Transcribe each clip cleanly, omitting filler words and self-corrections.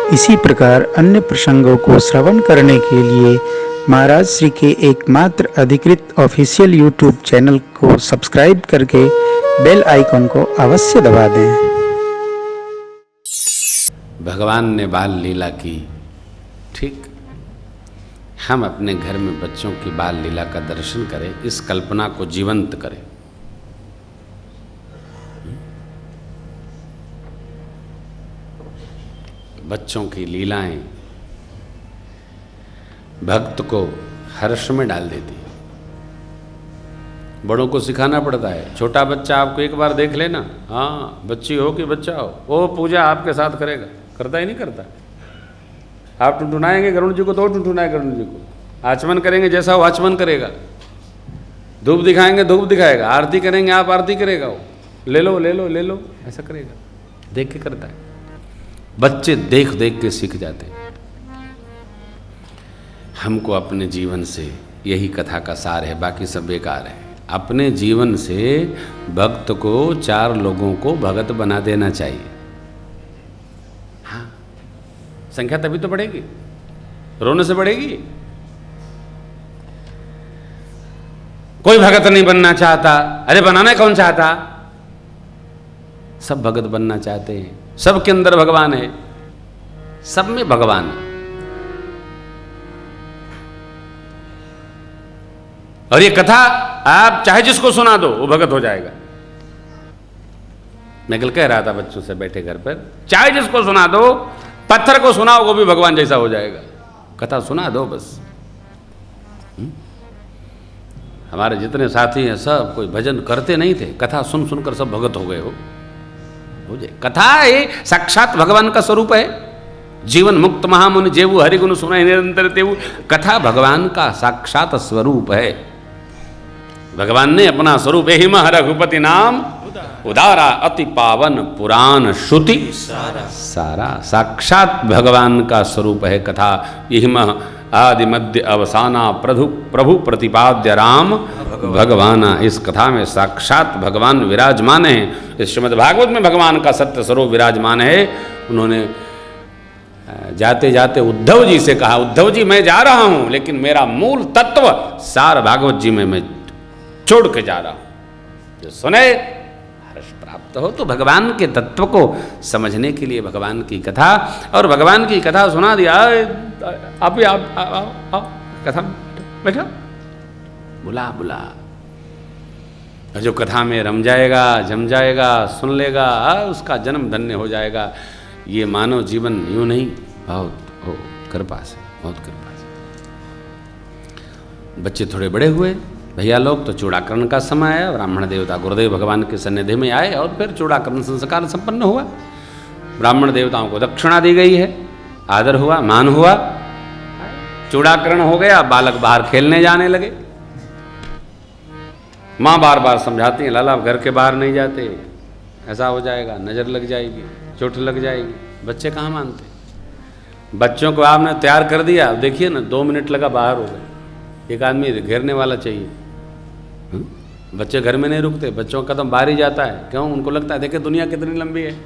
इसी प्रकार अन्य प्रसंगों को श्रवण करने के लिए महाराज श्री के एकमात्र अधिकृत ऑफिशियल यूट्यूब चैनल को सब्सक्राइब करके बेल आइकन को अवश्य दबा दें। भगवान ने बाल लीला की, ठीक हम अपने घर में बच्चों की बाल लीला का दर्शन करें, इस कल्पना को जीवंत करें। बच्चों की लीलाएं भक्त को हर्ष में डाल देती है। बड़ों को सिखाना पड़ता है। छोटा बच्चा आपको एक बार देख लेना, हाँ बच्ची हो कि बच्चा हो, वो पूजा आपके साथ करेगा। करता ही नहीं करता। आप टुनटुनाएंगे गरुड़ जी को तो टुनटुनाए गरुड़ जी को, आचमन करेंगे जैसा वो आचमन करेगा, धूप दिखाएंगे धूप दिखाएगा, आरती करेंगे आप आरती करेगा, वो ले लो ले लो ले लो ऐसा करेगा। देख के करता है। बच्चे देख देख के सीख जाते हैं। हमको अपने जीवन से, यही कथा का सार है, बाकी सब बेकार है। अपने जीवन से भक्त को 4 लोगों को भगत बना देना चाहिए। हाँ, संख्या तभी तो बढ़ेगी, रोने से बढ़ेगी। कोई भगत नहीं बनना चाहता। अरे बनाना कौन चाहता? सब भगत बनना चाहते हैं। सबके अंदर भगवान है, सब में भगवान है। और ये कथा आप चाहे जिसको सुना दो वो भगत हो जाएगा। मैं कल कह रहा था बच्चों से बैठे घर पर, चाहे जिसको सुना दो, पत्थर को सुनाओ वो भी भगवान जैसा हो जाएगा। कथा सुना दो बस। हमारे जितने साथी हैं सब कोई भजन करते नहीं थे, कथा सुन सुनकर सब भगत हो गए हो जाए। कथा ये साक्षात भगवान का स्वरूप है। जीवन मुक्त महामुनि जेवु हरिगुण सुनाई निरंतर तेवु। कथा भगवान का साक्षात स्वरूप है। भगवान ने अपना स्वरूप यही मह रघुपति नाम उदारा अति पावन पुराण श्रुति सारा। साक्षात भगवान का स्वरूप है कथा। यही मह आदि मध्य अवसाना प्रभु प्रतिपाद्य राम भगवाना। इस कथा में साक्षात भगवान विराजमान है। इस श्रीमद् भागवत में भगवान का सत्य स्वरूप विराजमान है। उन्होंने जाते जाते उद्धव जी से कहा, उद्धव जी मैं जा रहा हूं लेकिन मेरा मूल तत्व सार भागवत जी में मैं छोड़ के जा रहा हूं। जो सुने हर्ष प्राप्त हो। तो भगवान के तत्व को समझने के लिए भगवान की कथा, और भगवान की कथा सुना दिया। आप कथा बैठो, बुला बुला। जो कथा में रम जाएगा, जम जाएगा, सुन लेगा, उसका जन्म धन्य हो जाएगा। ये मानव जीवन यूं नहीं, बहुत कृपा से, बहुत कृपा से। बच्चे थोड़े बड़े हुए, भैया लोग, तो चूड़ाकरण का समय आया। ब्राह्मण देवता गुरुदेव भगवान के सन्निधि में आए और फिर चूड़ाकरण संस्कार संपन्न हुआ। ब्राह्मण देवताओं को दक्षिणा दी गई है, आदर हुआ, मान हुआ, चूड़ाकरण हो गया। बालक बाहर खेलने जाने लगे। माँ बार बार समझाती है, लाला घर के बाहर नहीं जाते, ऐसा हो जाएगा, नज़र लग जाएगी, चोट लग जाएगी। बच्चे कहाँ मानते? बच्चों को आपने तैयार कर दिया, देखिए ना 2 मिनट लगा बाहर हो गए। एक आदमी घेरने वाला चाहिए। बच्चे घर में नहीं रुकते, बच्चों का कदम बाहर ही जाता है। क्यों? उनको लगता है देखे दुनिया कितनी लंबी है।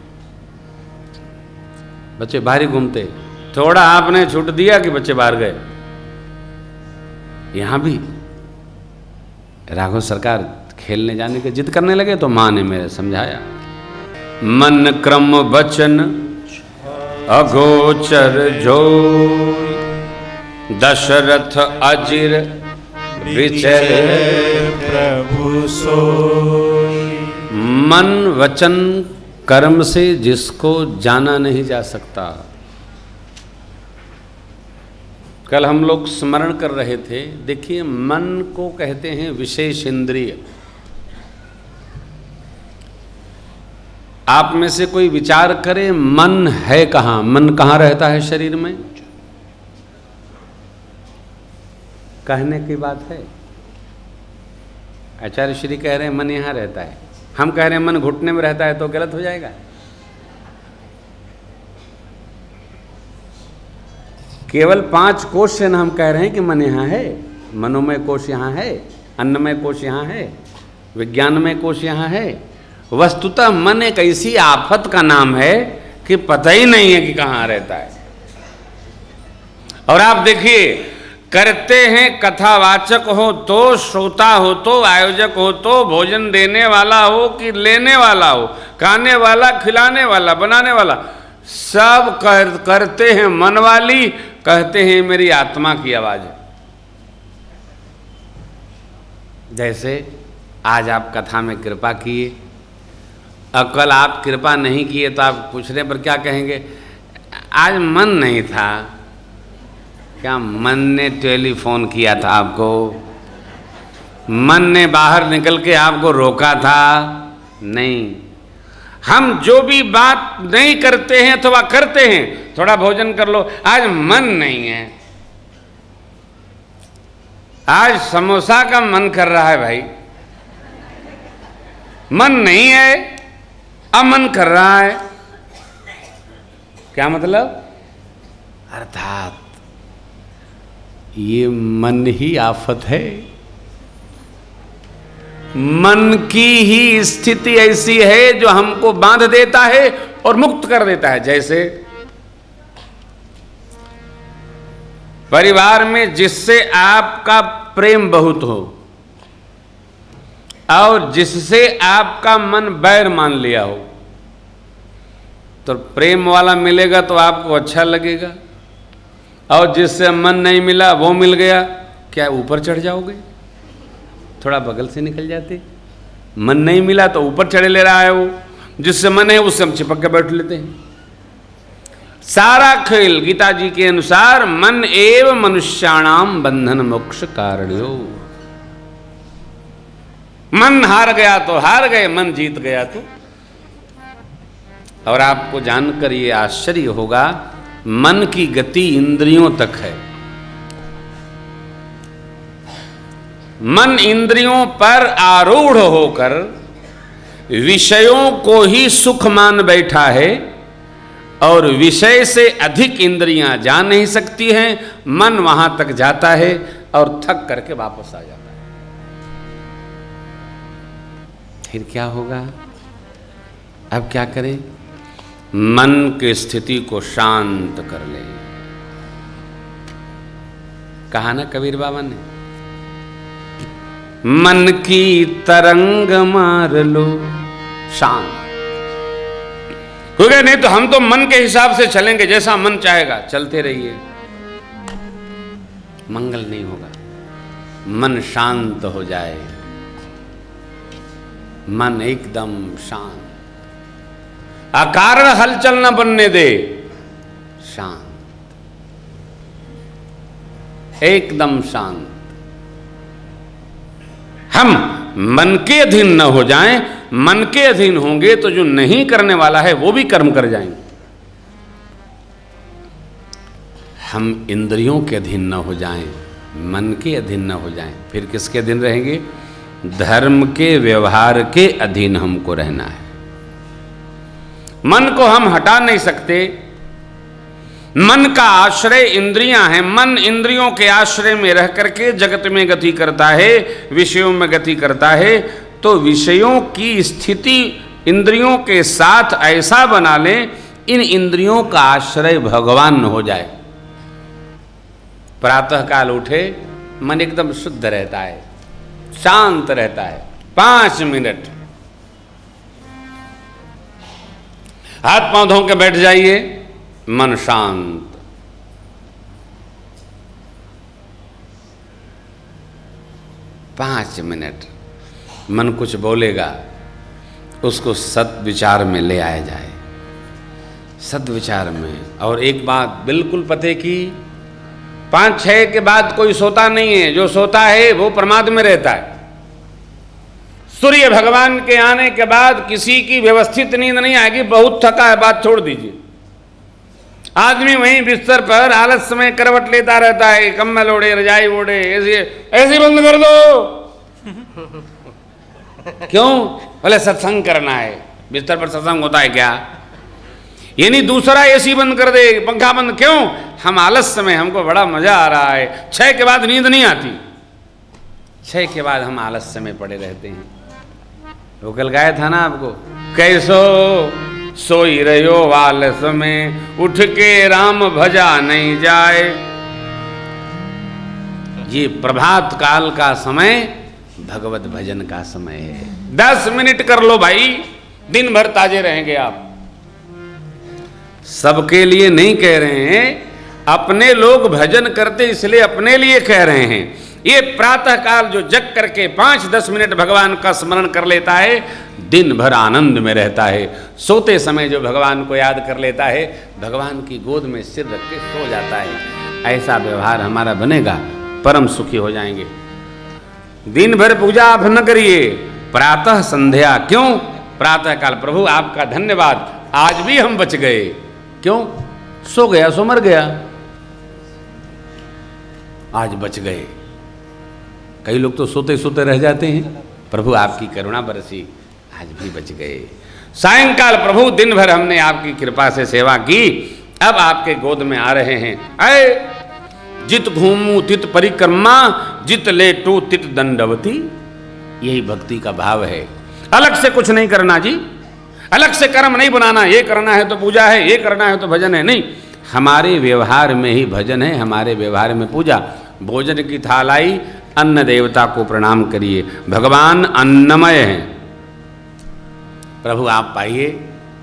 बच्चे बाहर ही घूमते। थोड़ा आपने छूट दिया कि बच्चे बाहर गए। यहां भी राघव सरकार खेलने जाने की जिद करने लगे तो माँ ने मेरे समझाया, मन क्रम वचन अगोचर जो दशरथ अजिर विचरे प्रभु सोई। मन वचन कर्म से जिसको जाना नहीं जा सकता। कल हम लोग स्मरण कर रहे थे, देखिए मन को कहते हैं विशेष इंद्रिय। आप में से कोई विचार करे, मन है कहाँ? मन कहाँ रहता है शरीर में? कहने की बात है। आचार्य श्री कह रहे हैं मन यहाँ रहता है, हम कह रहे हैं मन घुटने में रहता है, तो गलत हो जाएगा। केवल 5 कोश से हम कह रहे हैं कि मन यहाँ है। मनोमय कोश यहाँ है, अन्नमय कोश यहाँ है, विज्ञानमय कोश यहाँ है। वस्तुतः मन एक ऐसी आफत का नाम है कि पता ही नहीं है कि कहाँ रहता है। और आप देखिए, करते हैं कथावाचक हो तो, श्रोता हो तो, आयोजक हो तो, भोजन देने वाला हो कि लेने वाला हो, खाने वाला, खिलाने वाला, बनाने वाला, सब करते हैं मन वाली, कहते हैं मेरी आत्मा की आवाज है। जैसे आज आप कथा में कृपा किए, अब कल आप कृपा नहीं किए तो आप पूछने पर क्या कहेंगे? आज मन नहीं था। क्या मन ने टेलीफोन किया था आपको? मन ने बाहर निकल के आपको रोका था? नहीं। हम जो भी बात नहीं करते हैं अथवा करते हैं, थोड़ा भोजन कर लो, आज मन नहीं है, आज समोसा का मन कर रहा है भाई, मन नहीं है, अब मन कर रहा है। क्या मतलब? अर्थात ये मन ही आफत है। मन की ही स्थिति ऐसी है जो हमको बांध देता है और मुक्त कर देता है। जैसे परिवार में जिससे आपका प्रेम बहुत हो और जिससे आपका मन बैर मान लिया हो, तो प्रेम वाला मिलेगा तो आपको अच्छा लगेगा, और जिससे मन नहीं मिला वो मिल गया, क्या ऊपर चढ़ जाओगे? थोड़ा बगल से निकल जाते। मन नहीं मिला तो ऊपर चढ़े ले रहा है वो, जिससे मन है उससे हम चिपक के बैठ लेते हैं। सारा खेल गीता जी के अनुसार मन एव मनुष्याणाम बंधन मोक्ष कारणयो। मन हार गया तो हार गए, मन जीत गया तो। और आपको जानकर ये आश्चर्य होगा, मन की गति इंद्रियों तक है। मन इंद्रियों पर आरूढ़ होकर विषयों को ही सुख मान बैठा है, और विषय से अधिक इंद्रियां जा नहीं सकती हैं। मन वहां तक जाता है और थक करके वापस आ जाता है। फिर क्या होगा? अब क्या करें? मन की स्थिति को शांत कर ले। कहा ना कबीर बाबा ने, मन की तरंग मार लो शांत। क्योंकि नहीं तो हम तो मन के हिसाब से चलेंगे, जैसा मन चाहेगा चलते रहिए, मंगल नहीं होगा। मन शांत हो जाए, मन एकदम शांत, अकारण हलचल न बनने दे, शांत, एकदम शांत। हम मन के अधीन न हो जाएं। मन के अधीन होंगे तो जो नहीं करने वाला है वो भी कर्म कर जाएंगे। हम इंद्रियों के अधीन न हो जाएं, मन के अधीन न हो जाएं, फिर किसके अधीन रहेंगे? धर्म के, व्यवहार के अधीन हमको रहना है। मन को हम हटा नहीं सकते। मन का आश्रय इंद्रियां हैं। मन इंद्रियों के आश्रय में रह करके जगत में गति करता है, विषयों में गति करता है। तो विषयों की स्थिति इंद्रियों के साथ ऐसा बना लें, इन इंद्रियों का आश्रय भगवान हो जाए। प्रातः काल उठे, मन एकदम शुद्ध रहता है, शांत रहता है। 5 मिनट हाथ पांव धो के बैठ जाइए, मन शांत। पांच मिनट मन कुछ बोलेगा, उसको सद्विचार में ले आया जाए, सद्विचार में। और एक बात बिल्कुल पते की, 5-6 के बाद कोई सोता नहीं है। जो सोता है वो प्रमाद में रहता है। सूर्य भगवान के आने के बाद किसी की व्यवस्थित नींद नहीं आएगी। बहुत थका है, बात छोड़ दीजिए। आदमी वहीं बिस्तर पर आलस में करवट लेता रहता है, कम्बल ओढ़े, रजाई ओढ़े, ऐसे बंद कर दो। क्यों? बोले सत्संग करना है। बिस्तर पर सत्संग होता है क्या? यानी दूसरा एसी बंद कर दे, पंखा बंद। क्यों? हम आलस में, हमको बड़ा मजा आ रहा है। 6 के बाद नींद नहीं आती। 6 के बाद हम आलस्य में पड़े रहते हैं। वो कल गाया था ना आपको, कैसो सोई रहो आलस में, उठ के राम भजा नहीं जाए। ये प्रभात काल का समय भगवत भजन का समय है। 10 मिनट कर लो भाई, दिन भर ताजे रहेंगे आप। सबके लिए नहीं कह रहे हैं, अपने लोग भजन करते इसलिए अपने लिए कह रहे हैं। ये प्रातः काल जो जग करके 5-10 मिनट भगवान का स्मरण कर लेता है, दिन भर आनंद में रहता है। सोते समय जो भगवान को याद कर लेता है, भगवान की गोद में सिर रख के सो जाता है। ऐसा व्यवहार हमारा बनेगा, परम सुखी हो जाएंगे। दिन भर पूजा आप न करिए, प्रातः संध्या। क्यों? प्रातः काल प्रभु आपका धन्यवाद, आज भी हम बच गए। क्यों? सो गया सो मर गया, आज बच गए। कई लोग तो सोते सोते रह जाते हैं, प्रभु आपकी करुणा बरसी, आज भी बच गए। सायंकाल प्रभु दिन भर हमने आपकी कृपा से सेवा की, अब आपके गोद में आ रहे हैं। अय जित घूमू तित परिक्रमा, जित लेटू तित दंडवती। यही भक्ति का भाव है। अलग से कुछ नहीं करना जी, अलग से कर्म नहीं बनाना, ये करना है तो पूजा है, ये करना है तो भजन है, नहीं। हमारे व्यवहार में ही भजन है, हमारे व्यवहार में पूजा। भोजन की थाल आई, अन्न देवता को प्रणाम करिए। भगवान अन्नमय हैं, प्रभु आप पाइए,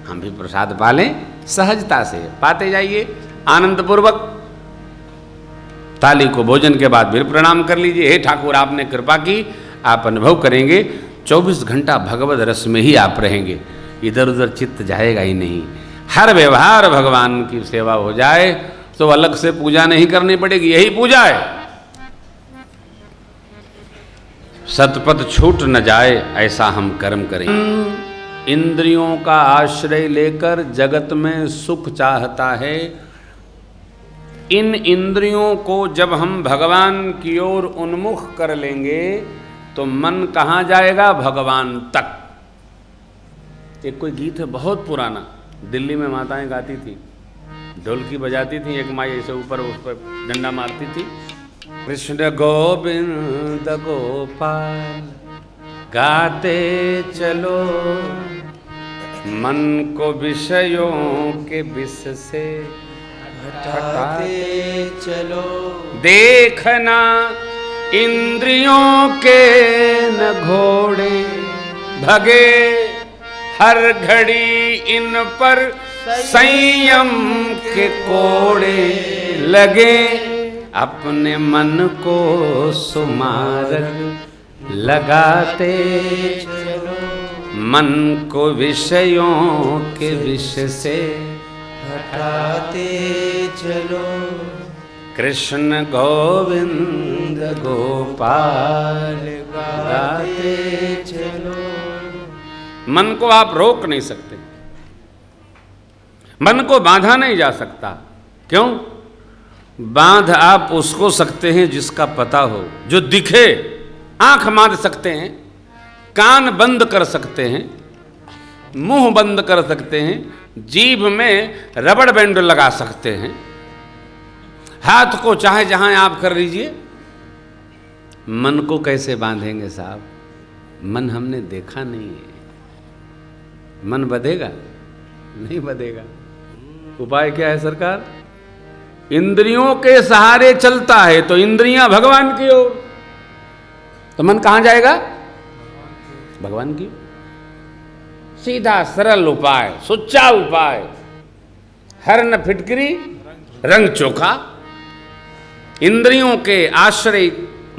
हम भी प्रसाद पालें। सहजता से पाते जाइए, आनंद पूर्वक। ताली को भोजन के बाद फिर प्रणाम कर लीजिए। हे ठाकुर, आपने कृपा की, आप अनुभव करेंगे 24 घंटा भगवत रस में ही आप रहेंगे, इधर उधर चित्त जाएगा ही नहीं। हर व्यवहार भगवान की सेवा हो जाए तो अलग से पूजा नहीं करनी पड़ेगी, यही पूजा है। सतपथ छूट न जाए ऐसा हम कर्म करें। इंद्रियों का आश्रय लेकर जगत में सुख चाहता है। इन इंद्रियों को जब हम भगवान की ओर उन्मुख कर लेंगे तो मन कहाँ जाएगा? भगवान तक। एक कोई गीत है बहुत पुराना, दिल्ली में माताएं गाती थी, ढोलकी बजाती थी, एक माई ऐसे ऊपर उस पर डंडा मारती थी। कृष्ण गोविंद गोपाल गाते चलो, मन को विषयों के विष से हटाते चलो। देखना इंद्रियों के न घोड़े भगे, हर घड़ी इन पर संयम के कोड़े लगे। अपने मन को सुमारक लगाते चलो, मन को विषयों के विष से हटाते चलो। कृष्ण गोविंद गोपाल गाते चलो। मन को आप रोक नहीं सकते, मन को बांधा नहीं जा सकता। क्यों? बांध आप उसको सकते हैं जिसका पता हो, जो दिखे। आंख बांध सकते हैं, कान बंद कर सकते हैं, मुंह बंद कर सकते हैं, जीभ में रबड़ बैंड लगा सकते हैं, हाथ को चाहे जहां आप कर लीजिए। मन को कैसे बांधेंगे साहब? मन हमने देखा नहीं है। मन बधेगा? नहीं बधेगा। उपाय क्या है सरकार? इंद्रियों के सहारे चलता है तो इंद्रियां भगवान की ओर, तो मन कहां जाएगा? भगवान की। सीधा सरल उपाय, सुच्चा उपाय। हर न फिटकरी रंग चोखा। इंद्रियों के आश्रय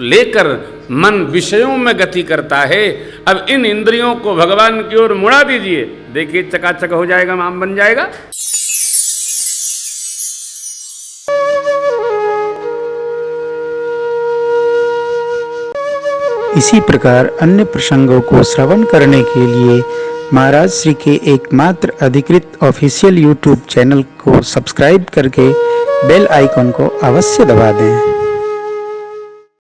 लेकर मन विषयों में गति करता है। अब इन इंद्रियों को भगवान की ओर मुड़ा दीजिए, देखिए चकाचक हो जाएगा, माम बन जाएगा। इसी प्रकार अन्य प्रसंगों को श्रवण करने के लिए महाराज श्री के एकमात्र अधिकृत ऑफिशियल यूट्यूब चैनल को सब्सक्राइब करके बेल आइकन को अवश्य दबा दें।